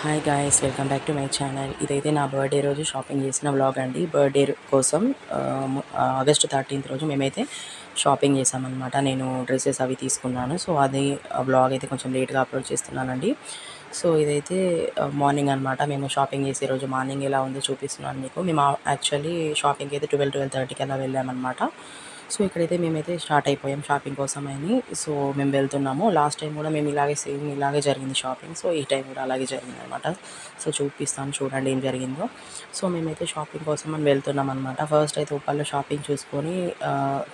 Hi guys, welcome back to my channel. ఇదైతే నా birthday రోజు షాపింగ్ చేసిన వ్లాగ్ అండి. బర్త్డే కోసం ఆగస్టు 13th రోజు మేమైతే షాపింగ్ చేసామన్నమాట. నేను డ్రెస్సెస్ అవి తీసుకున్నాను. సో అది వ్లాగ్ అయితే కొంచెం లేట్గా అప్లోడ్ చేస్తున్నానండి. సో ఇదైతే మార్నింగ్ అనమాట. మేము షాపింగ్ చేసే రోజు మార్నింగ్ ఎలా ఉందో చూపిస్తున్నాను మీకు. మేము యాక్చువల్లీ షాపింగ్కి అయితే 12-12:30కి అలా వెళ్ళామన్నమాట. సో ఇక్కడైతే మేమైతే స్టార్ట్ అయిపోయాం షాపింగ్ కోసం అని. సో మేము వెళ్తున్నాము. లాస్ట్ టైం కూడా మేము సేమ్ ఇలాగే జరిగింది షాపింగ్. సో ఈ టైం కూడా అలాగే జరిగింది అనమాట. సో చూపిస్తాను, చూడండి ఏం జరిగిందో. సో మేమైతే షాపింగ్ కోసం అని వెళ్తున్నాం అనమాట. ఫస్ట్ అయితే ఉప్పల్లో షాపింగ్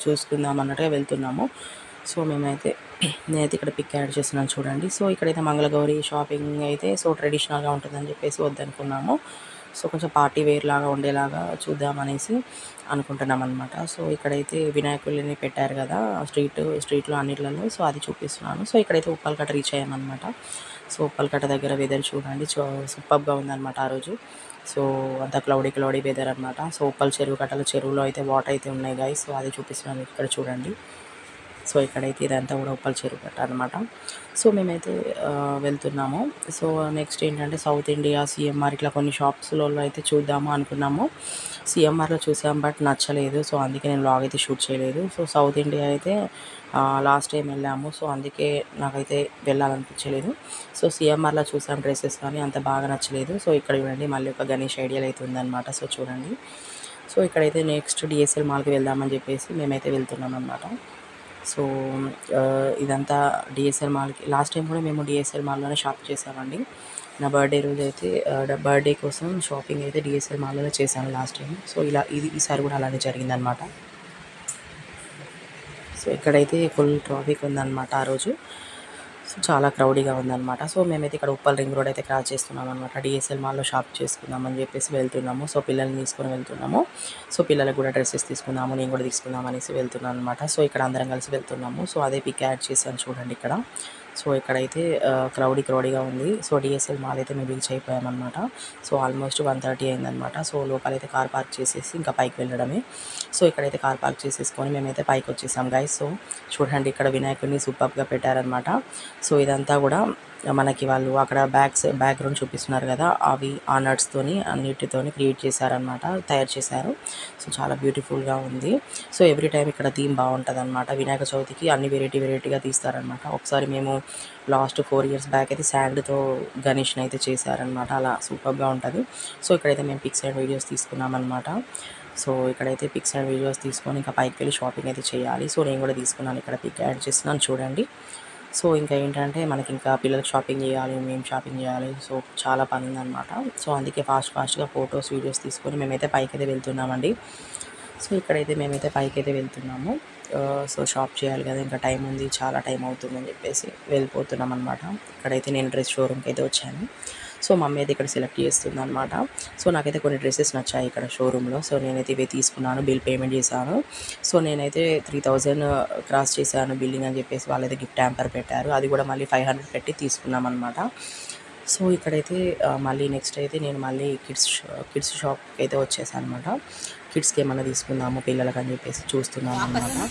చూసుకుందాం అన్నట్టుగా వెళ్తున్నాము. సో నేనైతే ఇక్కడ పిక్ యాడ్ చేస్తున్నాను చూడండి. సో ఇక్కడైతే మంగళగౌరి షాపింగ్ అయితే ట్రెడిషనల్గా ఉంటుందని చెప్పేసి వద్దనుకున్నాము. సో కొంచెం పార్టీ వేర్ లాగా ఉండేలాగా చూద్దామనేసి అనుకుంటున్నాం అనమాట. సో ఇక్కడైతే వినాయకుడిని పెట్టారు కదా స్ట్రీట్లో అన్నిట్లలో. సో అది చూపిస్తున్నాను. సో ఇక్కడైతే ఉప్పల్కట్ట రీచ్ అయ్యామన్నమాట. సో ఉప్పల్కట్ట దగ్గర వెదర్ చూడండి, సూపర్గా ఉందన్నమాట ఆ రోజు. సో అంతా క్లౌడీ వెదర్ అనమాట. సో ఉప్పల్ చెరువులో అయితే వాటర్ అయితే ఉన్నాయి గాయ్స్. సో అది చూపిస్తున్నాను ఇక్కడ చూడండి. సో ఇక్కడైతే ఇదంతా కూడా ఉప్పల్ చెరువు కట్ట అనమాట. సో మేమైతే వెళ్తున్నాము. సో నెక్స్ట్ ఏంటంటే సౌత్ ఇండియా, సిఎంఆర్ ఇట్లా కొన్ని షాప్స్లో అయితే చూద్దాము అనుకున్నాము. సిఎంఆర్లో చూసాం, బట్ నచ్చలేదు. సో అందుకే నేను వ్లాగ్ అయితే షూట్ చేయలేదు. సో సౌత్ ఇండియా అయితే లాస్ట్ టైం వెళ్ళాము. సో అందుకే నాకైతే వెళ్ళాలనిపించలేదు. సో సిఎంఆర్లో చూసాం డ్రెస్సెస్, కానీ అంత బాగా నచ్చలేదు. సో ఇక్కడ చూడండి మళ్ళీ ఒక గణేష్ ఐడియల్ అయితే ఉందన్నమాట. సో చూడండి. సో ఇక్కడైతే నెక్స్ట్ డిఎస్ఎల్ మాల్కి వెళ్దామని చెప్పేసి మేమైతే వెళ్తున్నాం అన్నమాట. సో ఇదంతా డిఎస్ఎల్ మాల్కి లాస్ట్ టైం కూడా మేము డిఎస్ఎల్ మాల్లోనే షాప్ చేసామండి. నా బర్త్డే రోజు అయితే బర్త్డే కోసం షాపింగ్ అయితే డిఎస్ఎల్ మాల్లోనే చేశాను లాస్ట్ టైం. సో ఈసారి కూడా అలానే జరిగిందనమాట. సో ఇక్కడైతే ఫుల్ ట్రాఫిక్ ఉందన్నమాట ఆ రోజు. సో చాలా క్రౌడీగా ఉందన్నమాట. సో మేమైతే ఇక్కడ ఉప్పల్ రింగ్ రోడ్ అయితే క్రాస్ చేస్తున్నాం అనమాట. డిఎస్ఎల్ మాల్లో షాప్ చేసుకుందామని చెప్పేసి వెళ్తున్నాము. సో పిల్లల్ని తీసుకొని వెళ్తున్నాము. సో పిల్లలకు కూడా డ్రెస్సెస్ తీసుకుందాము, నేను కూడా తీసుకుందాం అనేసి వెళ్తున్నాను అనమాట. సో ఇక్కడ అందరం కలిసి వెళ్తున్నాము. సో అదే పిక్ యాడ్ చేశాను చూడండి ఇక్కడ. సో ఇక్కడైతే క్రౌడీగా ఉంది. సో డిఎస్ఎల్ మాల్ అయితే మేము రీచ్ అయిపోయామన్నమాట. సో ఆల్మోస్ట్ 1:30 అయిందనమాట. సో లోపలైతే కార్ పార్క్ చేసేసి ఇంకా పైకి వెళ్ళడమే. సో ఇక్కడైతే కార్ పార్క్ చేసేసుకొని మేమైతే పైకి వచ్చేసాం గైస్. సో చూడండి ఇక్కడ వినాయకుడిని సూపర్గా పెట్టారనమాట. సో ఇదంతా కూడా మనకి వాళ్ళు అక్కడ బ్యాక్గ్రౌండ్ చూపిస్తున్నారు కదా, అవి ఆ నట్స్తోని అన్నిటితోని క్రియేట్ చేశారనమాట, తయారు చేశారు. సో చాలా బ్యూటిఫుల్గా ఉంది. సో ఎవ్రీ టైం ఇక్కడ థీమ్ బాగుంటుంది అనమాట. వినాయక చవితికి అన్ని వెరైటీగా తీస్తారనమాట. ఒకసారి మేము లాస్ట్ 4 years బ్యాక్ అయితే శాండ్తో గణేష్ని అయితే చేశారనమాట. అలా సూపర్గా ఉంటుంది. సో ఇక్కడైతే మేము పిక్స్ అండ్ వీడియోస్ తీసుకున్నామన్నమాట. సో ఇక్కడైతే పిక్స్ అండ్ వీడియోస్ తీసుకొని ఇంకా పైకి వెళ్ళి షాపింగ్ అయితే చేయాలి. సో నేను కూడా తీసుకున్నాను, ఇక్కడ పిక్ యాడ్ చేస్తున్నాను చూడండి. సో ఇంకా ఏంటంటే మనకి ఇంకా పిల్లలకి షాపింగ్ చేయాలి, మేము షాపింగ్ చేయాలి. సో చాలా పని ఉందన్నమాట. సో అందుకే ఫాస్ట్గా ఫొటోస్ వీడియోస్ తీసుకొని మేమైతే పైకి అయితే వెళ్తున్నామండి. సో ఇక్కడైతే మేమైతే పైకి అయితే వెళ్తున్నాము. సో షాప్ చేయాలి కదా, ఇంకా టైం ఉంది, చాలా టైం అవుతుందని చెప్పేసి వెళ్ళిపోతున్నాం అనమాట. ఇక్కడైతే నేను డ్రెస్ షోరూమ్కి అయితే వచ్చాను. సో మమ్మీ అయితే ఇక్కడ సెలెక్ట్ చేస్తుంది అనమాట. సో నాకైతే కొన్ని డ్రెస్సెస్ నచ్చాయి ఇక్కడ షోరూంలో. సో నేనైతే ఇవి తీసుకున్నాను, బిల్ పేమెంట్ చేశాను. సో నేనైతే 3000 క్రాస్ చేశాను బిల్లింగ్ అని చెప్పేసి వాళ్ళైతే గిఫ్ట్ హ్యాంపర్ పెట్టారు. అది కూడా మళ్ళీ 500 పెట్టి తీసుకున్నాం అనమాట. సో ఇక్కడైతే మళ్ళీ నెక్స్ట్ అయితే నేను మళ్ళీ కిడ్స్ షాప్కి అయితే వచ్చేసాను అనమాట. కిడ్స్కి ఏమన్నా తీసుకుందాము పిల్లలకి అని చెప్పేసి చూస్తున్నాను అనమాట.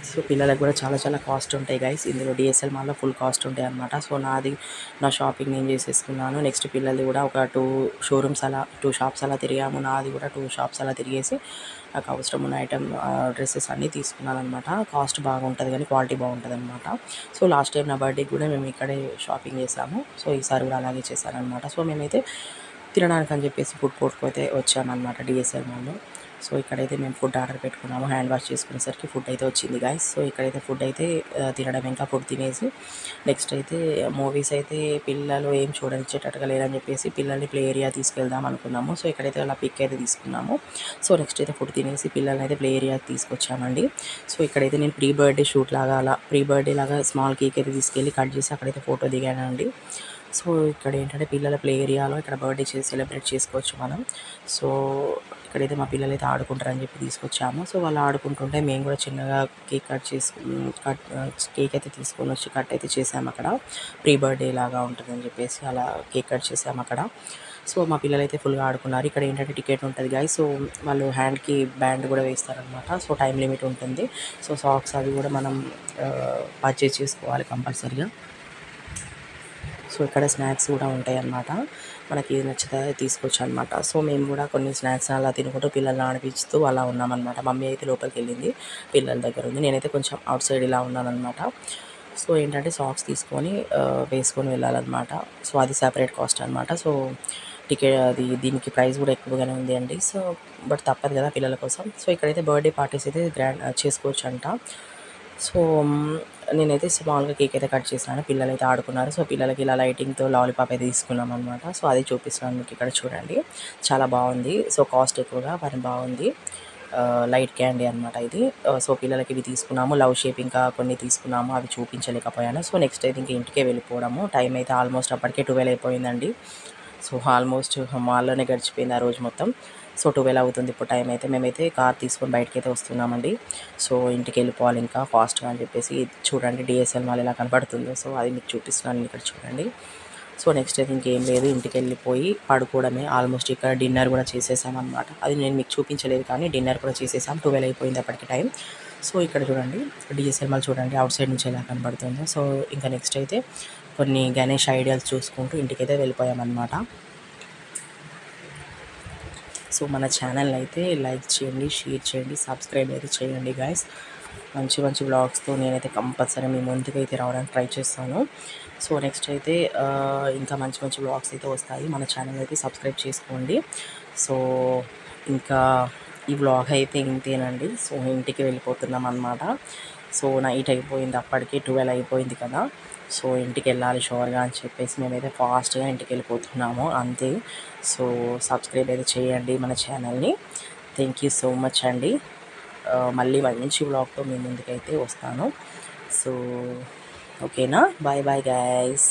సో పిల్లలకు కూడా చాలా కాస్ట్ ఉంటాయి గైస్. ఇందులో డిఎస్ఎల్ మాల్లో ఫుల్ కాస్ట్ ఉంటాయి అనమాట. సో నా షాపింగ్ నేను చేసేసుకున్నాను. నెక్స్ట్ పిల్లలది కూడా ఒక 2 షాప్స్ అలా తిరిగాము. నాది కూడా 2 షాప్స్ అలా తిరిగేసి నాకు అవసరం ఉన్న ఐటమ్ డ్రెస్సెస్ అన్నీ తీసుకున్నాను అనమాట. కాస్ట్ బాగుంటుంది కానీ క్వాలిటీ బాగుంటుంది అనమాట. సో లాస్ట్ టైం నా బర్త్డేకి కూడా మేము ఇక్కడే షాపింగ్ చేసాము. సో ఈసారి కూడా అలాగే చేశానమాట. సో మేమైతే తినడానికి అని చెప్పేసి ఫుడ్ కోర్ట్కి అయితే వచ్చామన్నమాట డిఎస్ఎల్ మాల్లో. సో ఇక్కడైతే మేము ఫుడ్ ఆర్డర్ పెట్టుకున్నాము. హ్యాండ్ వాష్ చేసుకునేసరికి ఫుడ్ అయితే వచ్చింది గాయస్. సో ఇక్కడైతే ఫుడ్ అయితే తినడం, ఇంకా ఫుడ్ తినేసి నెక్స్ట్ అయితే మూవీస్ అయితే పిల్లలు ఏం చూడనిచ్చేటట్టుగా లేదని చెప్పేసి పిల్లల్ని ప్లే ఏరియా తీసుకెళ్దాం అనుకున్నాము. సో ఇక్కడైతే అలా పిక్ అయితే తీసుకున్నాము. సో నెక్స్ట్ అయితే ఫుడ్ తినేసి పిల్లల్ని అయితే ప్లే ఏరియా తీసుకొచ్చామండి. సో ఇక్కడైతే నేను ప్రీ బర్త్డే లాగా స్మాల్ కేక్ అయితే తీసుకెళ్ళి కట్ చేసి అక్కడైతే ఫోటో దిగానండి. సో ఇక్కడ ఏంటంటే పిల్లల ప్లే ఏరియాలో ఇక్కడ బర్త్డే సెలబ్రేట్ చేసుకోవచ్చు మనం. సో ఇక్కడైతే మా పిల్లలు అయితే ఆడుకుంటారని చెప్పి తీసుకొచ్చాము. సో వాళ్ళు ఆడుకుంటుంటే మేము కూడా చిన్నగా కేక్ కేక్ అయితే తీసుకొని వచ్చి కట్ అయితే చేసాము అక్కడ. ప్రీ బర్త్డే లాగా ఉంటుందని చెప్పేసి అలా కేక్ కట్ చేసాము అక్కడ. సో మా పిల్లలు అయితే ఫుల్గా ఆడుకున్నారు. ఇక్కడ ఏంటంటే టికెట్ ఉంటుంది గాయస్. సో వాళ్ళు హ్యాండ్కి బ్యాండ్ కూడా వేస్తారనమాట. సో టైం లిమిట్ ఉంటుంది. సో సాక్స్ అవి కూడా మనం పర్చేజ్ చేసుకోవాలి కంపల్సరీగా. సో ఇక్కడ స్నాక్స్ కూడా ఉంటాయి అన్నమాట. మనకి ఏది నచ్చితే అది తీసుకోవచ్చు అనమాట. సో మేము కూడా కొన్ని స్నాక్స్ అలా తినుకుంటూ పిల్లల్ని ఆడిపిస్తూ అలా ఉన్నామన్నమాట. మమ్మీ అయితే లోపలికి వెళ్ళింది, పిల్లల దగ్గర ఉంది. నేనైతే కొంచెం అవుట్ సైడ్ ఇలా ఉన్నానన్నమాట. సో ఏంటంటే సాక్స్ తీసుకొని వేసుకొని వెళ్ళాలన్నమాట. సో అది సెపరేట్ కాస్ట్ అనమాట. సో అది దీనికి ప్రైస్ కూడా ఎక్కువగానే ఉంది అండి. సో బట్ తప్పదు కదా పిల్లల కోసం. సో ఇక్కడైతే బర్త్డే పార్టీస్ అయితే గ్రాండ్ చేసుకోవచ్చు అంట. సో నేనైతే స్మాల్గా కేక్ అయితే కట్ చేశాను, పిల్లలు అయితే ఆడుకున్నారు. సో పిల్లలకి ఇలా లైటింగ్తో లాలీపాప్ అయితే తీసుకున్నాం అనమాట. సో అది చూపిస్తున్నాను మీకు, ఇక్కడ చూడండి, చాలా బాగుంది. సో కాస్ట్ ఎక్కువగా మరి బాగుంది. లైట్ క్యాండీ అనమాట ఇది. సో పిల్లలకి ఇవి తీసుకున్నాము, లవ్ షేప్ ఇంకా కొన్ని తీసుకున్నాము, అవి చూపించలేకపోయాను. సో నెక్స్ట్ అయితే ఇంక ఇంటికే వెళ్ళిపోవడము. టైం అయితే ఆల్మోస్ట్ అప్పటికే 12 అయిపోయిందండి. సో ఆల్మోస్ట్ మాల్లోనే గడిచిపోయింది ఆ రోజు మొత్తం. సో 12 అవుతుంది ఇప్పుడు టైం అయితే. మేమైతే కార్ తీసుకొని బయటకైతే వస్తున్నామండి. సో ఇంటికి వెళ్ళిపోవాలి ఇంకా ఫాస్ట్గా అని చెప్పేసి. చూడండి డిఎస్ఎల్ మాల్ ఎలా కనపడుతుందో. సో అది మీకు చూపిస్తున్నాను, ఇక్కడ చూడండి. సో నెక్స్ట్ అయితే ఇంకేం లేదు, ఇంటికి వెళ్ళిపోయి పడుకోవడమే. ఆల్మోస్ట్ ఇక్కడ డిన్నర్ కూడా చేసేసామన్నమాట. అది నేను మీకు చూపించలేదు కానీ డిన్నర్ కూడా చేసేసాం. 12 అయిపోయింది అప్పటికి టైం. సో ఇక్కడ చూడండి డిఎస్ఎల్ మాల్ చూడండి అవుట్ సైడ్ నుంచి ఎలా కనబడుతుందో. సో ఇంకా నెక్స్ట్ అయితే కొన్ని గణేష్ ఐడియాస్ చూసుకుంటూ ఇంటికైతే వెళ్ళిపోయామన్నమాట. సో మన ఛానల్ అయితే లైక్ చేయండి, షేర్ చేయండి, సబ్స్క్రైబ్ అయితే చేయండి గాయస్. మంచి మంచి వ్లాగ్స్తో నేనైతే కంపల్సరీ మీ ముందుకైతే రావడానికి ట్రై చేస్తాను. సో నెక్స్ట్ అయితే ఇంకా మంచి మంచి వ్లాగ్స్ అయితే వస్తాయి. మన ఛానల్ అయితే సబ్స్క్రైబ్ చేసుకోండి. సో ఇంకా ఈ వ్లాగ్ అయితే ఇంతేనండి. సో ఇంటికి వెళ్ళిపోతున్నాం అన్నమాట. సో నైట్ అయిపోయింది, అప్పటికే 12 అయిపోయింది కదా. సో ఇంటికి వెళ్ళాలి షోర్గా అని చెప్పేసి మేమైతే ఫాస్ట్గా ఇంటికి వెళ్ళిపోతున్నాము అంతే. సో సబ్స్క్రైబ్ అయితే చేయండి మన ఛానల్ని. థ్యాంక్ యూ సో మచ్ అండి. మళ్ళీ మంచి వ్లాగ్తో మీ ముందుకైతే వస్తాను. సో ఓకేనా, బాయ్ బాయ్ గైస్.